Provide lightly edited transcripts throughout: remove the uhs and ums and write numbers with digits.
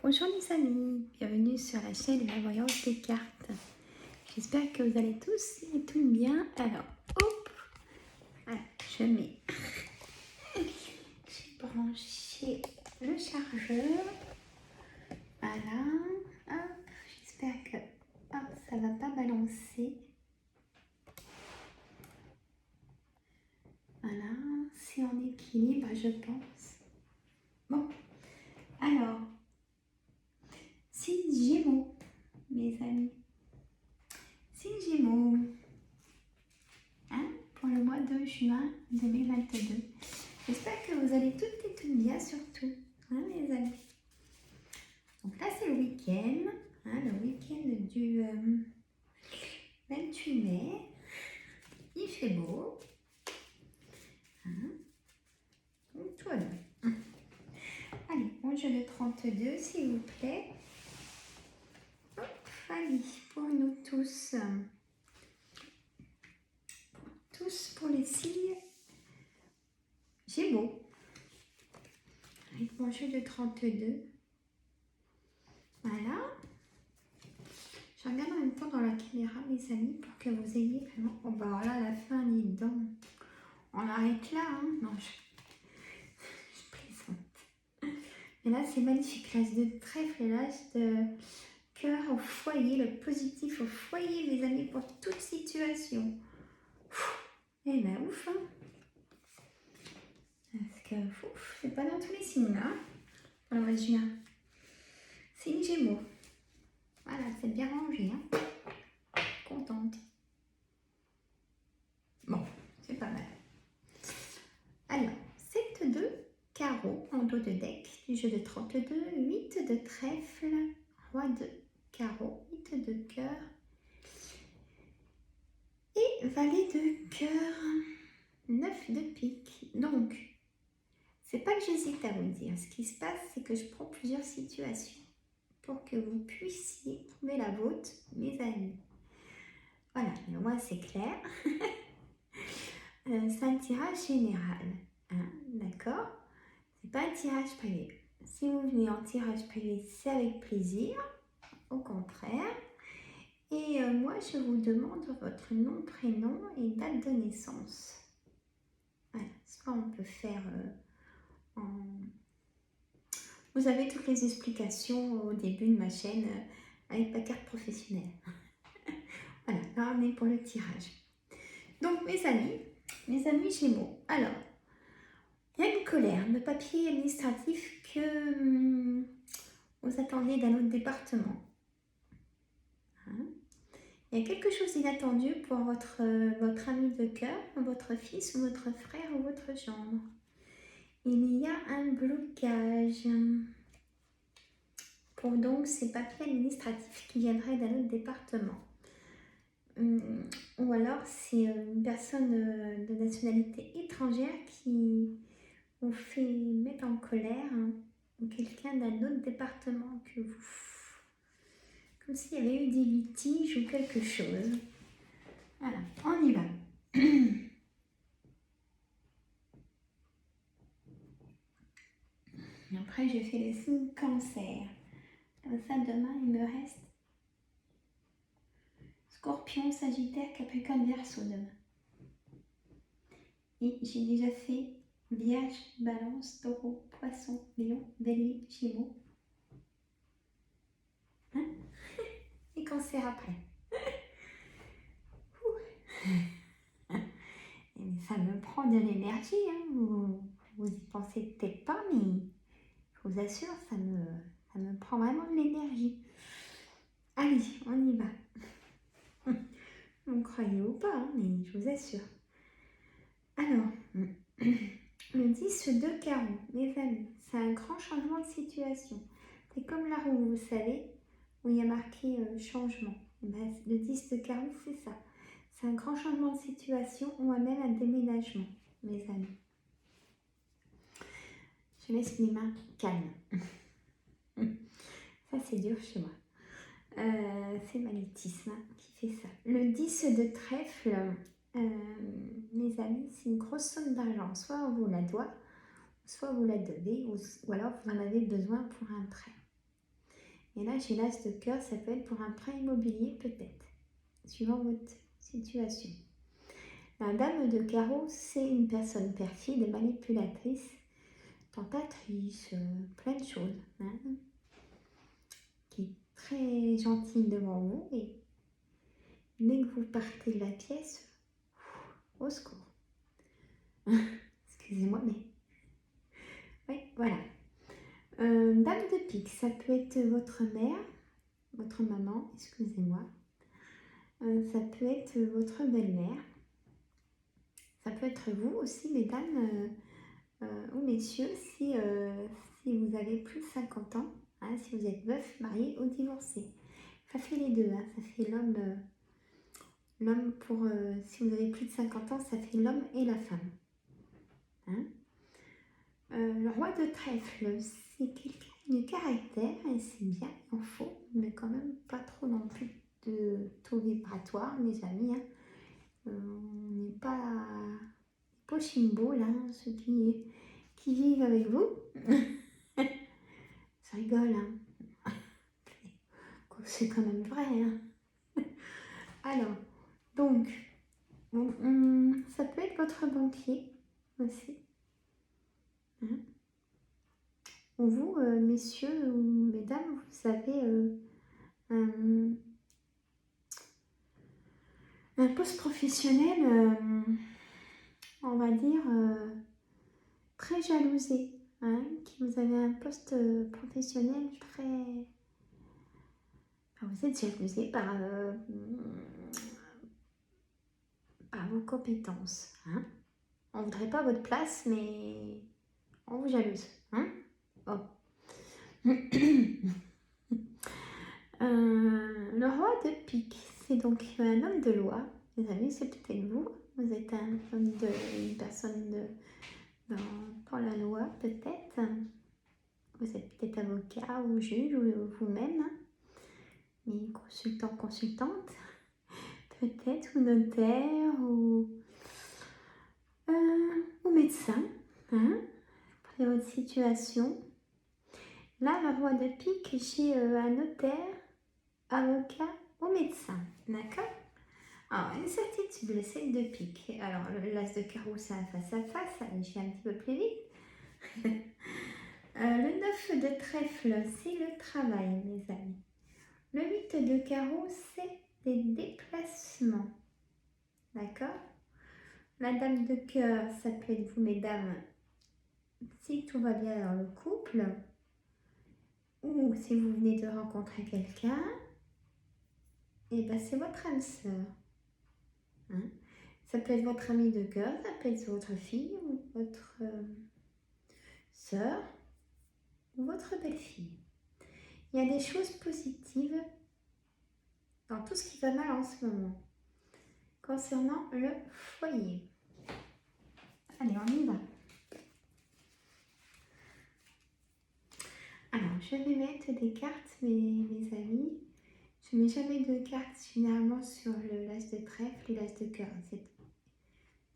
Bonjour les amis, bienvenue sur la chaîne de la voyance des cartes. J'espère que vous allez tous et tout bien. Alors, hop, voilà, j'ai branché le chargeur. Voilà, hop, j'espère que ça va pas balancer. Voilà, c'est en équilibre, je pense. Bon, alors, signe Gémeaux, mes amis. Signe Gémeaux. Pour le mois de juin 2022. J'espère que vous allez toutes et toutes bien surtout, mes amis. Donc là, c'est le week-end, le week-end du 28 mai. Il fait beau. Donc tout va bien. Allez, mon jeu de 32, s'il vous plaît. Hop, allez, pour nous tous. Pour les signes Gémeaux. Avec mon jeu de 32. Voilà. Je regarde en même temps dans la caméra, mes amis, pour que vous ayez vraiment... Oh bah alors là, la fin, dis donc. On arrête là, hein. Non, je plaisante. Et là, c'est magnifique. L'as de trèfle et l'as de cœur au foyer, le positif au foyer, mes amis, pour toute situation. Eh ben, ouf, hein. Parce que, ouf, c'est pas dans tous les signes, hein, pour le mois de juin. Signe Gémeaux. Voilà, c'est bien rangé, hein. Contente. Bon, c'est pas mal. Alors, 7 de carreau en dos de deck du jeu de 32, 8 de trèfle, roi de carreau, 8 de cœur et valet de cœur, 9 de pique. Donc, c'est pas que j'hésite à vous dire. Ce qui se passe, c'est que je prends plusieurs situations pour que vous puissiez trouver la vôtre, mes amis. Voilà, mais moi c'est clair. C'est un tirage général, hein, d'accord? C'est pas un tirage privé. Si vous venez en tirage privé, c'est avec plaisir, au contraire. Et moi, je vous demande votre nom, prénom et date de naissance. Voilà, soit on peut faire en... Vous avez toutes les explications au début de ma chaîne avec ma carte professionnelle. Voilà, là on est pour le tirage. Donc mes amis Gémeaux, alors, il y a une colère de papier administratif que vous attendez d'un autre département. Hein? Il y a quelque chose d'inattendu pour votre ami de cœur, votre fils ou votre frère ou votre gendre. Il y a un blocage pour donc ces papiers administratifs qui viendraient d'un autre département. Ou alors c'est une personne de nationalité étrangère qui vous fait mettre en colère, hein, ou quelqu'un d'un autre département que vous. Comme s'il y avait eu des litiges ou quelque chose. Voilà, on y va. Après, je fais le signe cancer. Comme ça, demain, il me reste Scorpion, Sagittaire, Capricorne, Verseau demain. Et j'ai déjà fait Vierge, Balance, Taureau, Poisson, Lion, Bélier, Gémeaux. Hein? Et Cancer après. Et ça me prend de l'énergie, hein. Vous y pensez peut-être pas, mais je vous assure, ça me prend vraiment de l'énergie. Allez, on y va. Vous croyez ou pas, hein, mais je vous assure. Alors, le 10 de carreau, mes amis, c'est un grand changement de situation. C'est comme la roue, vous savez, où il y a marqué changement. Et ben, le 10 de carreau, c'est ça. C'est un grand changement de situation ou même un déménagement, mes amis. Je laisse mes mains calmes. Ça, c'est dur chez moi. C'est magnétisme qui fait ça. Le 10 de trèfle, mes amis, c'est une grosse somme d'argent. Soit on vous la doit, soit vous la devez, ou alors vous en avez besoin pour un prêt. Et là, j'ai l'as de cœur, ça peut être pour un prêt immobilier peut-être, suivant votre situation. La dame de carreau, c'est une personne perfide, manipulatrice, tentatrice, plein de choses, hein, qui est très gentille devant vous et dès que vous partez de la pièce, au secours. Excusez-moi, mais... Oui, voilà. Dame de pique, ça peut être votre mère, votre maman, excusez-moi. Ça peut être votre belle-mère. Ça peut être vous aussi, mesdames ou messieurs, si vous avez plus de 50 ans, hein, si vous êtes veuf, marié ou divorcé. Ça fait les deux, hein, ça fait l'homme pour... si vous avez plus de 50 ans, ça fait l'homme et la femme. Hein. Le roi de trèfle, c'est quelqu'un de caractère, et c'est bien, il en faut, mais quand même pas trop non plus de taux vibratoire, mes amis. Hein. On n'est pas Pochimbo, là, ceux qui vivent avec vous. Ça rigole, hein. C'est quand même vrai, hein. Alors, donc, ça peut être votre banquier aussi. Hein. Ou vous, messieurs ou mesdames, vous avez un poste professionnel, on va dire, très jalousé. Hein, qui vous avez un poste professionnel très... Enfin, vous êtes jalousé par vos compétences. Hein. On ne voudrait pas votre place, mais on vous jalouse. Hein. Oh. Le roi de pique, c'est donc un homme de loi. Les amis, c'est peut-être vous. Vous êtes une personne dans la loi, peut-être. Vous êtes peut-être avocat ou juge ou vous-même. Mais consultant, consultante. Peut-être, ou notaire, ou médecin. Hein, pour votre situation. Là, le roi de pique, j'ai un notaire, avocat ou médecin. D'accord. Alors, une certitude, le 7 de pique. Alors, l'as de carreau, c'est un face à face. Allez, je vais un petit peu plus vite. Le 9 de trèfle, c'est le travail, mes amis. Le 8 de carreau, c'est des déplacements. D'accord. La dame de cœur, ça peut être vous, mesdames, si tout va bien dans le couple. Ou si vous venez de rencontrer quelqu'un, et ben c'est votre âme sœur. Hein. Ça peut être votre amie de cœur, ça peut être votre fille ou votre sœur ou votre belle-fille. Il y a des choses positives dans tout ce qui va mal en ce moment concernant le foyer. Allez, on y va. Alors, je vais mettre des cartes, mes amis. Je ne mets jamais de cartes généralement sur le l'as de trèfle et l'as de cœur.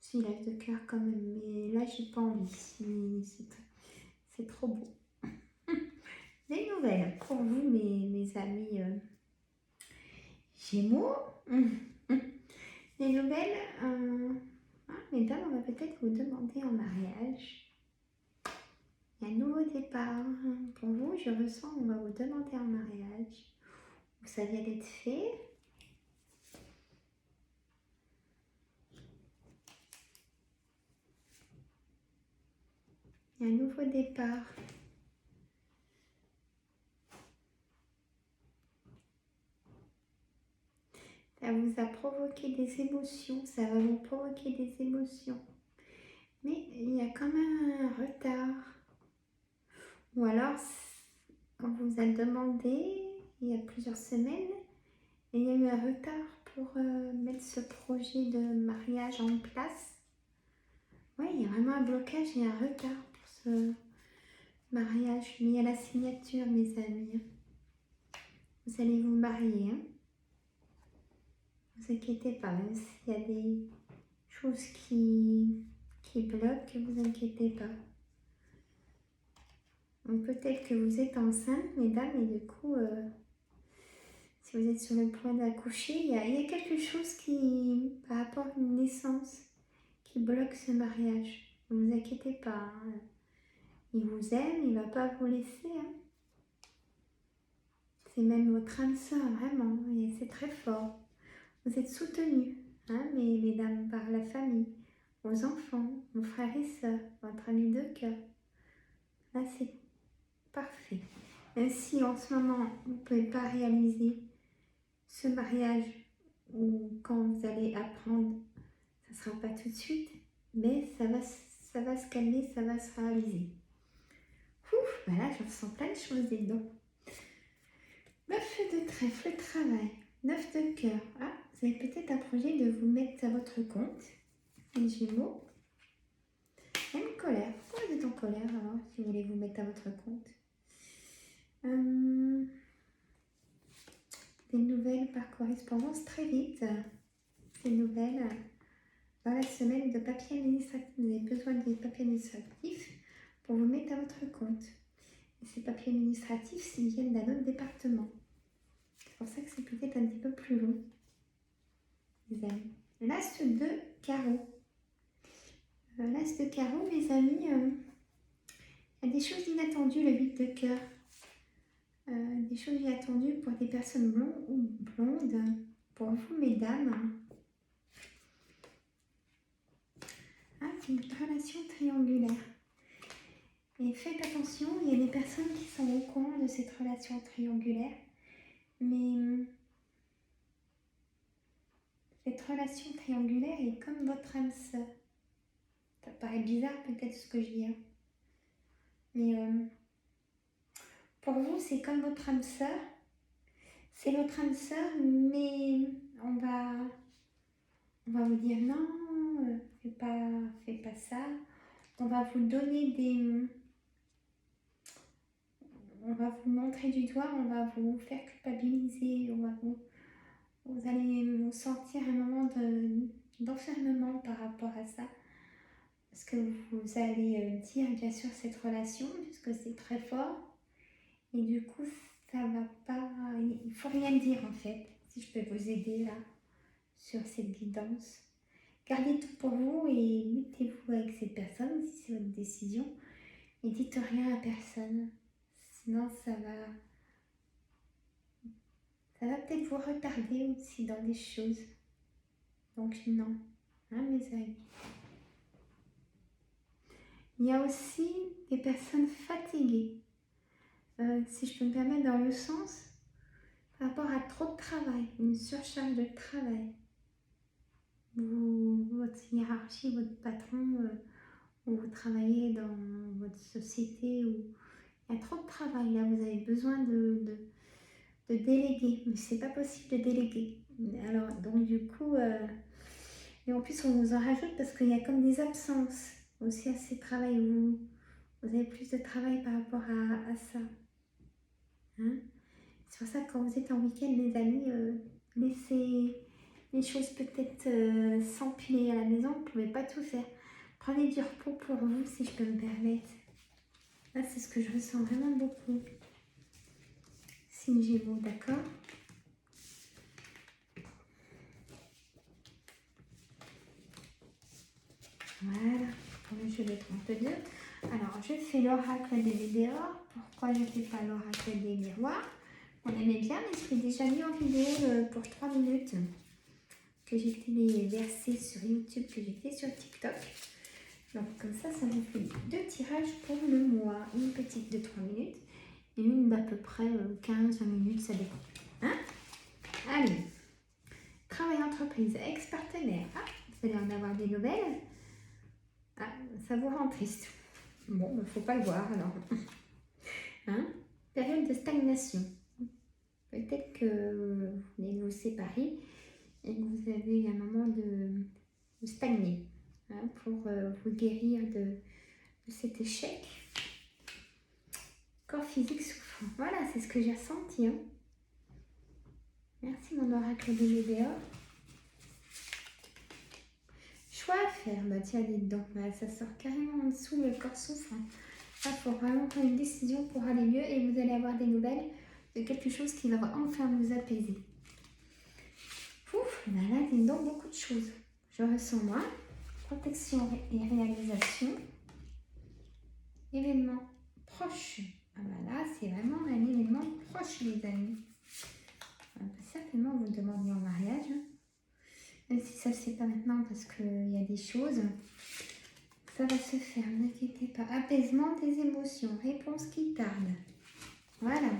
Si, l'as de cœur quand même, mais là, j'ai pas envie. C'est trop beau. Des nouvelles pour vous, mes amis Gémeaux. Des nouvelles. Mesdames, on va peut-être vous demander en mariage. Il y a un nouveau départ. Pour vous, je ressens, on va vous demander en mariage. Ça vient d'être fait. Il y a un nouveau départ. Ça vous a provoqué des émotions, ça va vous provoquer des émotions. Mais il y a quand même un retard. Ou alors, on vous a demandé, il y a plusieurs semaines, et il y a eu un retard pour mettre ce projet de mariage en place. Oui, il y a vraiment un blocage et un retard pour ce mariage. Mais il y a la signature, mes amis. Vous allez vous marier. Hein. Ne vous inquiétez pas, même s'il y a des choses qui bloquent, ne vous inquiétez pas. Donc peut-être que vous êtes enceinte, mesdames, et du coup, si vous êtes sur le point d'accoucher, il y a quelque chose qui, par rapport à une naissance, qui bloque ce mariage. Ne vous inquiétez pas, hein. Il vous aime, il ne va pas vous laisser, hein. C'est même votre âme sœur, vraiment, et c'est très fort. Vous êtes soutenus, hein, mesdames, par la famille, vos enfants, vos frères et sœurs, votre ami de cœur. Là, c'est parfait. Même si en ce moment, vous ne pouvez pas réaliser ce mariage, ou quand vous allez apprendre, ça ne sera pas tout de suite, mais ça va se calmer, ça va se réaliser. Ouf, ben là, je ressens plein de choses dedans. 9 de trèfle, le travail. 9 de cœur. Ah, vous avez peut-être un projet de vous mettre à votre compte. Les Gémeaux. Même colère. Pourquoi vous êtes en colère alors, si vous voulez vous mettre à votre compte? Des nouvelles par correspondance très vite. Ces nouvelles dans la semaine de papier administratif. Vous avez besoin des papiers administratifs pour vous mettre à votre compte. Et ces papiers administratifs, ils viennent d'un autre département. C'est pour ça que c'est peut-être un petit peu plus long, les amis. L'as de carreau. L'as de carreau, mes amis, il y a des choses inattendues, le 8 de cœur. Des choses inattendues pour des personnes blondes ou blondes. Pour vous, mesdames. Ah, c'est une relation triangulaire. Et faites attention, il y a des personnes qui sont au courant de cette relation triangulaire. Mais cette relation triangulaire est comme votre âme sœur. Ça paraît bizarre peut-être ce que je dis. Hein. Mais pour vous, c'est comme votre âme sœur. C'est votre âme sœur, mais on va vous dire non, fais pas ça. On va vous donner on va vous montrer du doigt, on va vous faire culpabiliser, vous allez vous sentir un moment d'enfermement par rapport à ça. Parce que vous allez dire bien sûr cette relation, puisque c'est très fort. Et du coup, ça va pas... Il ne faut rien dire en fait, si je peux vous aider là, sur cette guidance. Gardez tout pour vous et mettez-vous avec cette personne, si c'est votre décision. Et dites rien à personne. Sinon, ça va peut-être vous retarder aussi dans des choses. Donc non, hein, mes amis. Il y a aussi des personnes fatiguées. Si je peux me permettre, dans le sens par rapport à trop de travail, une surcharge de travail. Votre hiérarchie, votre patron, où vous travaillez dans votre société, où il y a trop de travail, là vous avez besoin de déléguer, mais c'est pas possible de déléguer. Alors, donc du coup, et en plus on vous en rajoute parce qu'il y a comme des absences aussi à ces travails, vous avez plus de travail par rapport à ça. Hein? C'est pour ça que quand vous êtes en week-end, les amis, laissez les choses peut-être s'empiler à la maison, vous ne pouvez pas tout faire. Prenez du repos pour vous, si je peux me permettre. Là, c'est ce que je ressens vraiment beaucoup. Signe Gémeaux, d'accord? Voilà, pour le jeu de 32. Alors, je fais l'oracle des météores. Pourquoi je ne fais pas l'oracle des miroirs? On aimait bien, mais je l'ai déjà mis en vidéo pour 3 minutes. Que j'ai fait les versets sur YouTube, que j'ai fait sur TikTok. Donc, comme ça vous fait 2 tirages pour le mois. Une petite de 3 minutes et une d'à peu près 15-20 minutes, ça dépend. Hein? Allez, travail entreprise, ex-partenaire. Ah, vous allez en avoir des nouvelles. Ah, ça vous rend triste. Bon, il ne faut pas le voir alors. Hein? Période de stagnation. Peut-être que vous venez de vous séparer et que vous avez un moment de stagner, hein, pour vous guérir de cet échec. Corps physique souffrant. Voilà, c'est ce que j'ai ressenti. Hein. Merci mon oracle de météores. Choix à faire, bah tiens, dites donc, bah, ça sort carrément en dessous le corps souffrant. Il faut vraiment prendre une décision pour aller mieux et vous allez avoir des nouvelles de quelque chose qui va enfin vous apaiser. Ouf, ben là, dis donc beaucoup de choses. Je ressens moi. Protection et réalisation. Événement proche. Ah ben là, c'est vraiment un événement proche, les amis. On peut certainement vous demander en mariage. Même si ça ne se fait pas maintenant parce qu'il y a des choses. Ça va se faire, n'inquiétez pas. Apaisement des émotions. Réponse qui tarde. Voilà.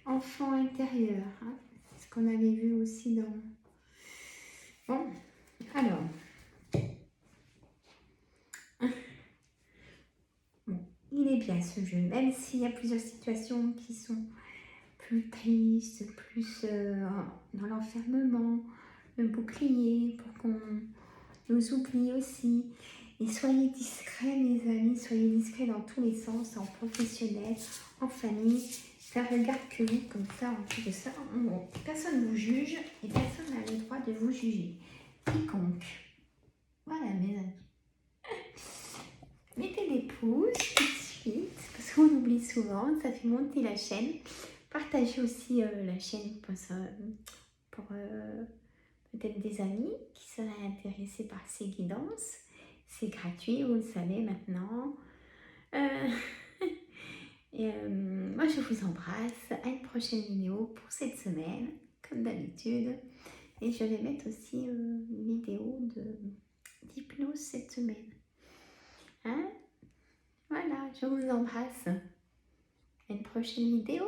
Enfant intérieur. Hein. C'est ce qu'on avait vu aussi dans... Bon, alors... Bon, il est bien ce jeu, même s'il y a plusieurs situations qui sont plus tristes, plus dans l'enfermement, le bouclier, pour qu'on nous oublie aussi. Et soyez discrets, mes amis, soyez discrets dans tous les sens, en professionnel, en famille. Ça regarde que vous, comme ça, en plus de ça, personne ne vous juge et personne n'a le droit de vous juger. Quiconque. Voilà, mes amis. Mettez des pouces tout de suite, parce qu'on oublie souvent, ça fait monter la chaîne. Partagez aussi la chaîne pour peut-être des amis qui seraient intéressés par ces guidances. C'est gratuit, vous le savez maintenant. Moi, je vous embrasse. À une prochaine vidéo pour cette semaine, comme d'habitude. Et je vais mettre aussi une vidéo d'hypnose cette semaine. Hein? Voilà, je vous embrasse. À une prochaine vidéo.